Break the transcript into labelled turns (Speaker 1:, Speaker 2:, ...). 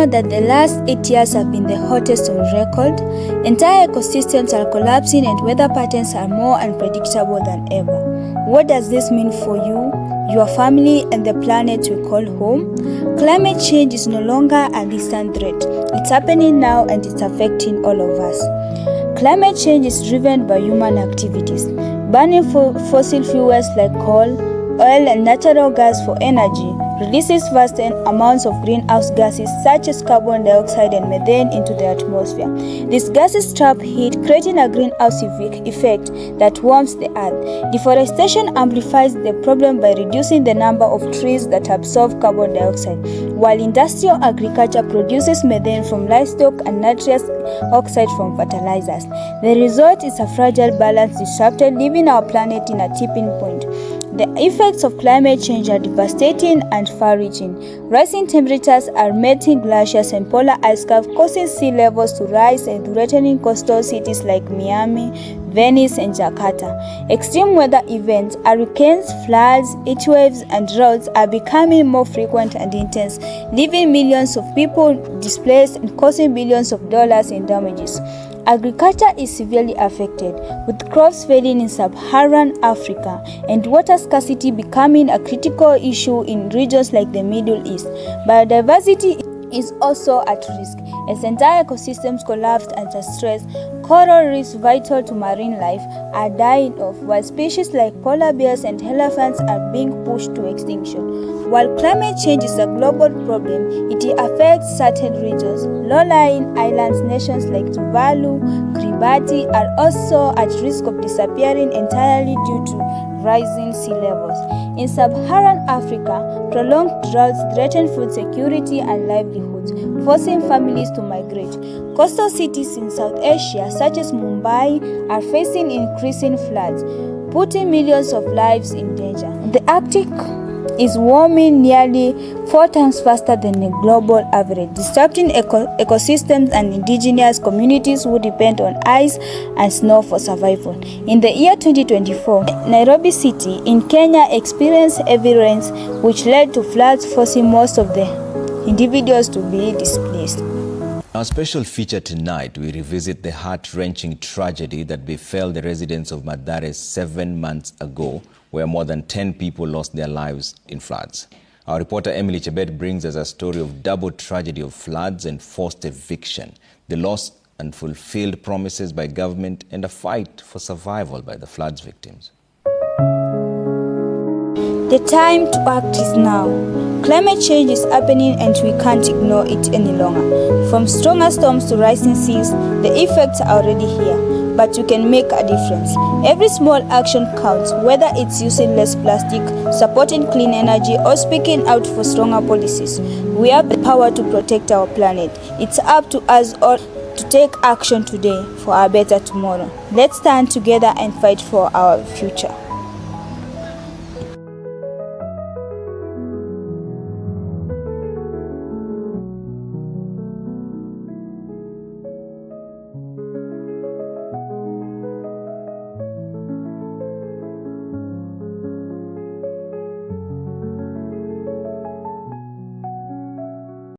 Speaker 1: know that the last 8 years have been the hottest on record? Entire ecosystems are collapsing and weather patterns are more unpredictable than ever. What does this mean for you, your family, and the planet we call home? Climate change is no longer a distant threat. It's happening now and it's affecting all of us. Climate change is driven by human activities. Burning fossil fuels like coal, oil, and natural gas for energy releases vast amounts of greenhouse gases such as carbon dioxide and methane into the atmosphere. These gases trap heat, creating a greenhouse effect that warms the earth. Deforestation amplifies the problem by reducing the number of trees that absorb carbon dioxide, while industrial agriculture produces methane from livestock and nitrous oxide from fertilizers. The result is a fragile balance disrupted, leaving our planet in a tipping point. The effects of climate change are devastating and far-reaching. Rising temperatures are melting glaciers and polar ice caps, causing sea levels to rise and threatening coastal cities like Miami, Venice, and Jakarta. Extreme weather events, hurricanes, floods, heat waves, and droughts are becoming more frequent and intense, leaving millions of people displaced and causing billions of dollars in damages. Agriculture is severely affected, with crops failing in sub-Saharan Africa and water scarcity becoming a critical issue in regions like the Middle East. Biodiversity is also at risk as entire ecosystems collapse under stress. Coral reefs vital to marine life are dying off, while species like polar bears and elephants are being pushed to extinction. While climate change is a global problem, it affects certain regions. Low-lying islands, nations like Tuvalu, Kiribati are also at risk of disappearing entirely due to rising sea levels. In sub-Saharan Africa, prolonged droughts threaten food security and livelihoods, forcing families to migrate. Coastal cities in South Asia, such as Mumbai, are facing increasing floods, putting millions of lives in danger. The Arctic is warming nearly 4 times faster than the global average, disrupting ecosystems and indigenous communities who depend on ice and snow for survival. In the year 2024, Nairobi City in Kenya experienced heavy rains, which led to floods, forcing most of the individuals to be displaced.
Speaker 2: Our special feature tonight, we revisit the heart-wrenching tragedy that befell the residents of Mathare 7 months ago, where more than 10 people lost their lives in floods. Our reporter Emily Chebet brings us a story of double tragedy of floods and forced eviction, the lost and fulfilled promises by government, and a fight for survival by the floods victims.
Speaker 1: The time to act is now. Climate change is happening and we can't ignore it any longer. From stronger storms to rising seas, the effects are already here, but you can make a difference. Every small action counts, whether it's using less plastic, supporting clean energy, or speaking out for stronger policies. We have the power to protect our planet. It's up to us all to take action today for a better tomorrow. Let's stand together and fight for our future.